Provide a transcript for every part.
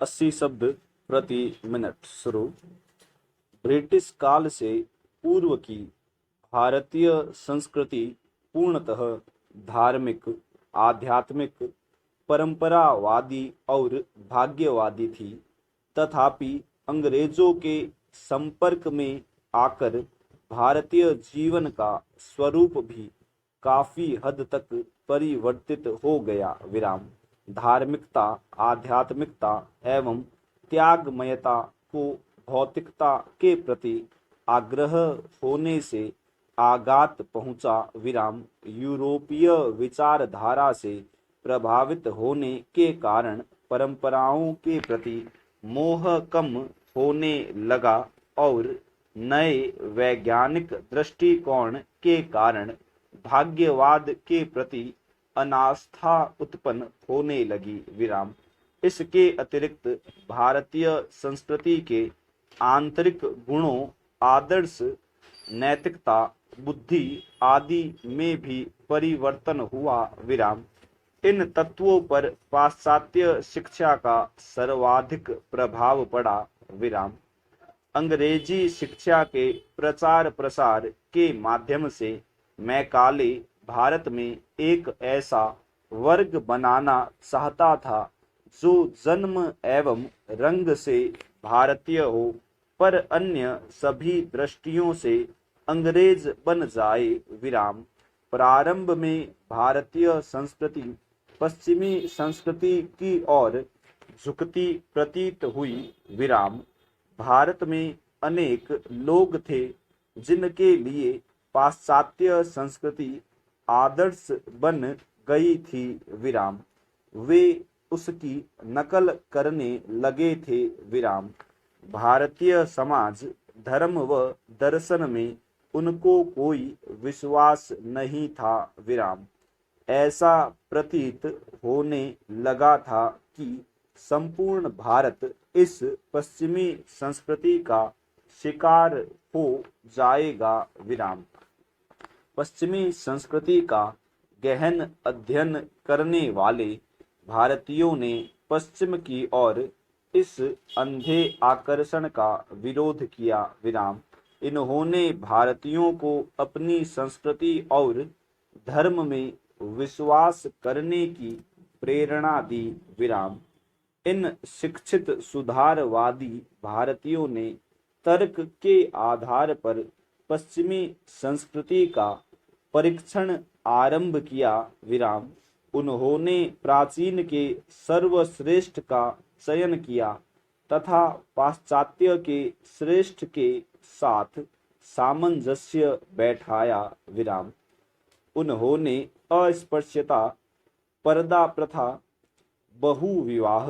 80 शब्द प्रति मिनट शुरू। ब्रिटिश काल से पूर्व की भारतीय संस्कृति पूर्णतः धार्मिक, आध्यात्मिक, परंपरावादी और भाग्यवादी थी। तथापि अंग्रेजों के संपर्क में आकर भारतीय जीवन का स्वरूप भी काफी हद तक परिवर्तित हो गया। धार्मिकता, आध्यात्मिकता एवं त्यागमयता को भौतिकता के प्रति आग्रह होने से आघात पहुंचा। यूरोपीय विचारधारा से प्रभावित होने के कारण परंपराओं के प्रति मोह कम होने लगा और नए वैज्ञानिक दृष्टिकोण के कारण भाग्यवाद के प्रति अनास्था उत्पन्न होने लगी। इसके अतिरिक्त भारतीय संस्कृति के आंतरिक गुणों, आदर्श, नैतिकता, बुद्धि आदि में भी परिवर्तन हुआ। इन तत्वों पर पाश्चात्य शिक्षा का सर्वाधिक प्रभाव पड़ा। अंग्रेजी शिक्षा के प्रचार प्रसार के माध्यम से मैकाले भारत में एक ऐसा वर्ग बनाना चाहता था जो जन्म एवं रंग से भारतीय हो पर अन्य सभी दृष्टियों से अंग्रेज बन जाए। प्रारंभ में भारतीय संस्कृति पश्चिमी संस्कृति की ओर झुकती प्रतीत हुई। भारत में अनेक लोग थे जिनके लिए पाश्चात्य संस्कृति आदर्श बन गई थी। वे उसकी नकल करने लगे थे। भारतीय समाज, धर्म व दर्शन में उनको कोई विश्वास नहीं था। ऐसा प्रतीत होने लगा था कि संपूर्ण भारत इस पश्चिमी संस्कृति का शिकार हो जाएगा। पश्चिमी संस्कृति का गहन अध्ययन करने वाले भारतीयों ने पश्चिम की ओर इस अंधे आकर्षण का विरोध किया। इन्होंने भारतीयों को अपनी संस्कृति और धर्म में विश्वास करने की प्रेरणा दी। इन शिक्षित सुधारवादी भारतीयों ने तर्क के आधार पर पश्चिमी संस्कृति का परीक्षण आरंभ किया। उन्होंने प्राचीन के सर्वश्रेष्ठ का चयन किया तथा पाश्चात्य के श्रेष्ठ के साथ सामंजस्य बैठाया। उन्होंने अस्पृश्यता, पर्दा प्रथा, बहुविवाह,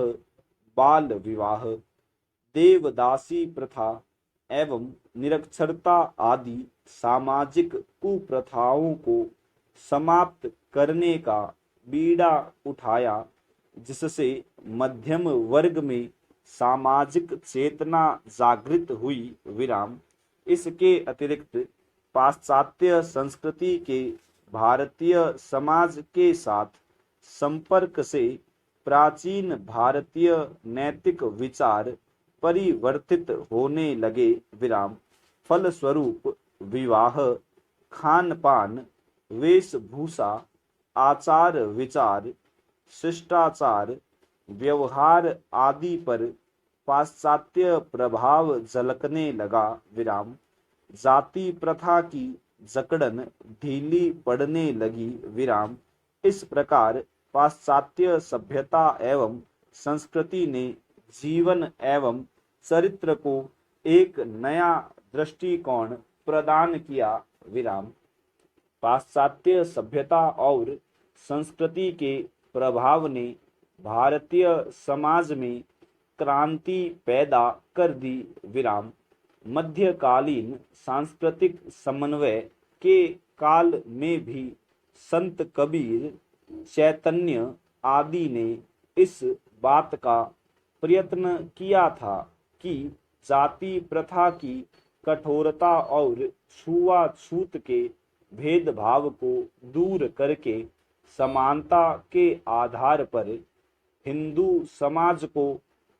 बाल विवाह, देवदासी प्रथा एवं निरक्षरता आदि सामाजिक कुप्रथाओं को समाप्त करने का बीड़ा उठाया, जिससे मध्यम वर्ग में सामाजिक चेतना जागृत हुई। इसके अतिरिक्त पाश्चात्य संस्कृति के भारतीय समाज के साथ संपर्क से प्राचीन भारतीय नैतिक विचार परिवर्तित होने लगे। फलस्वरूप विवाह, खान पान, वेशभूषा, आचार विचार, शिष्टाचार, व्यवहार आदि पर पाश्चात्य प्रभाव झलकने लगा। जाति प्रथा की जकड़न ढीली पड़ने लगी। इस प्रकार पाश्चात्य सभ्यता एवं संस्कृति ने जीवन एवं चरित्र को एक नया दृष्टिकोण प्रदान किया। पाश्चात्य सभ्यता और संस्कृति के प्रभाव ने भारतीय समाज में क्रांति पैदा कर दी। मध्यकालीन सांस्कृतिक समन्वय के काल में भी संत कबीर, चैतन्य आदि ने इस बात का प्रयत्न किया था कि जाति प्रथा की कठोरता और छुआछूत के भेदभाव को दूर करके समानता के आधार पर हिंदू समाज को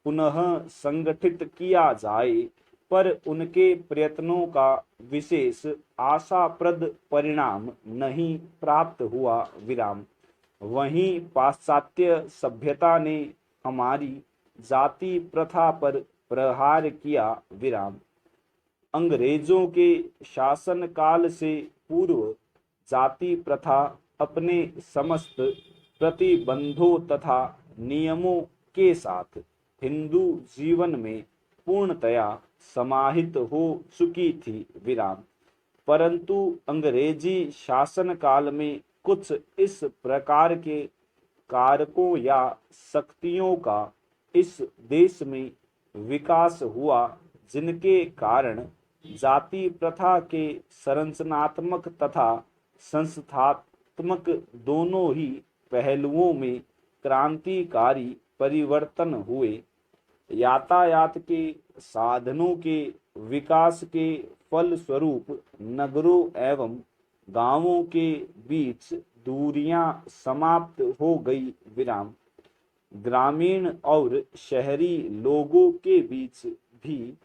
पुनः संगठित किया जाए, पर उनके प्रयत्नों का विशेष आशाप्रद परिणाम नहीं प्राप्त हुआ। विराम। वहीं पाश्चात्य सभ्यता ने हमारी जाति प्रथा पर प्रहार किया। विराम। अंग्रेजों के शासन काल से पूर्व जाति प्रथा अपने समस्त प्रतिबंधों तथा नियमों के साथ हिंदू जीवन में पूर्णतया समाहित हो चुकी थी। विराम। परंतु अंग्रेजी शासन काल में कुछ इस प्रकार के कारकों या शक्तियों का इस देश में विकास हुआ, जिनके कारण जाति प्रथा के संरचनात्मक तथा संस्थात्मक दोनों ही पहलुओं में क्रांतिकारी परिवर्तन हुए। यातायात के साधनों के विकास के फलस्वरूप नगरों एवं गांवों के बीच दूरियां समाप्त हो गई। विराम। ग्रामीण और शहरी लोगों के बीच भी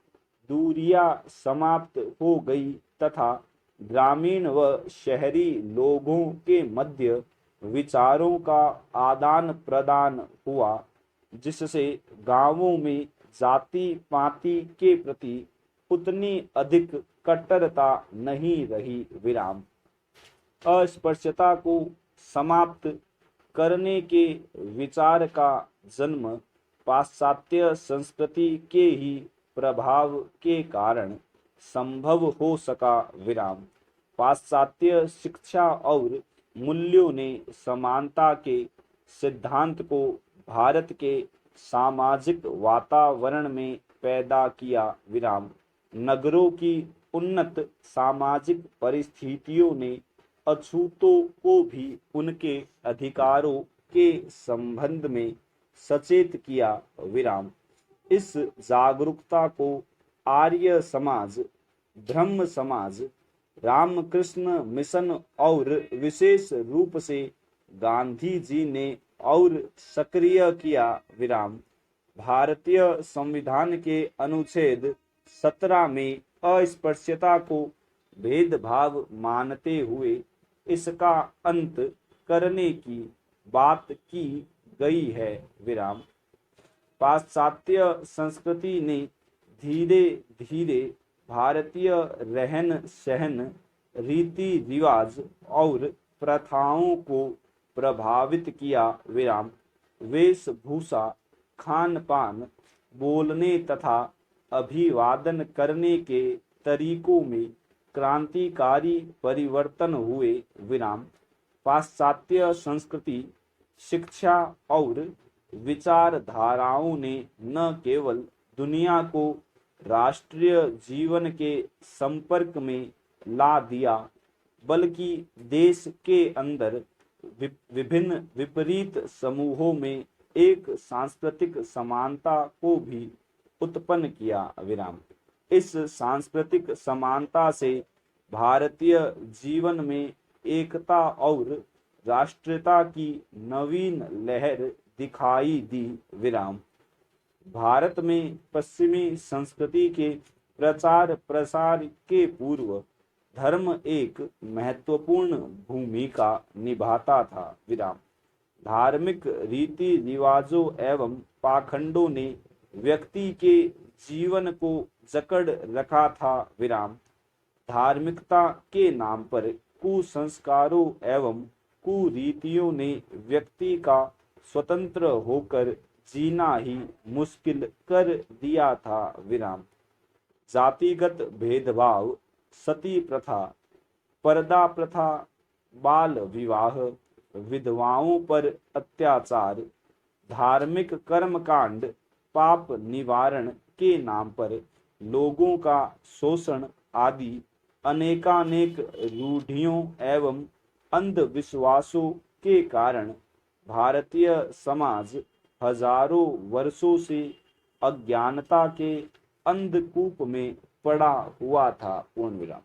दूरियां समाप्त हो गई तथा ग्रामीण व शहरी लोगों के मध्य विचारों का आदान प्रदान हुआ, जिससे गांवों में जाति पाति के प्रति उतनी अधिक कट्टरता नहीं रही। विराम। अस्पृश्यता को समाप्त करने के विचार का जन्म पाश्चात्य संस्कृति के ही प्रभाव के कारण संभव हो सका। विराम। पाश्चात्य शिक्षा और मूल्यों ने समानता के सिद्धांत को भारत के सामाजिक वातावरण में पैदा किया। विराम। नगरों की उन्नत सामाजिक परिस्थितियों ने अछूतों को भी उनके अधिकारों के संबंध में सचेत किया। विराम। इस जागरूकता को आर्य समाज, ब्रह्म समाज, रामकृष्ण मिशन और विशेष रूप से गांधी जी ने और सक्रिय किया। विराम। भारतीय संविधान के अनुच्छेद 17 में अस्पृश्यता को भेदभाव मानते हुए इसका अंत करने की बात की गई है। विराम। पाश्चात्य संस्कृति ने धीरे धीरे भारतीय रहन सहन, रीति रिवाज और प्रथाओं को प्रभावित किया। विराम। वेशभूषा, खान पान, बोलने तथा अभिवादन करने के तरीकों में क्रांतिकारी परिवर्तन हुए। विराम। पाश्चात्य संस्कृति, शिक्षा और विचारधाराओं ने न केवल दुनिया को राष्ट्रीय जीवन के संपर्क में ला दिया, बल्कि देश के अंदर विभिन्न विपरीत समूहों में एक सांस्कृतिक समानता को भी उत्पन्न किया। विराम। इस सांस्कृतिक समानता से भारतीय जीवन में एकता और राष्ट्रीयता की नवीन लहर दिखाई दी। विराम। भारत में पश्चिमी संस्कृति के प्रचार प्रसार के पूर्व धर्म एक महत्वपूर्ण भूमिका निभाता था। विराम। धार्मिक रीति रिवाजों एवं पाखंडों ने व्यक्ति के जीवन को जकड़ रखा था। विराम। धार्मिकता के नाम पर कुसंस्कारों एवं कुरीतियों ने व्यक्ति का स्वतंत्र होकर जीना ही मुश्किल कर दिया था। विराम। जातिगत भेदभाव, सती प्रथा, पर्दा प्रथा, बाल विवाह, विधवाओं पर अत्याचार, धार्मिक कर्मकांड, पाप निवारण के नाम पर लोगों का शोषण आदि अनेकानेक रूढ़ियों एवं अंधविश्वासों के कारण भारतीय समाज हजारों वर्षों से अज्ञानता के अंधकूप में पड़ा हुआ था। पूर्ण विराम।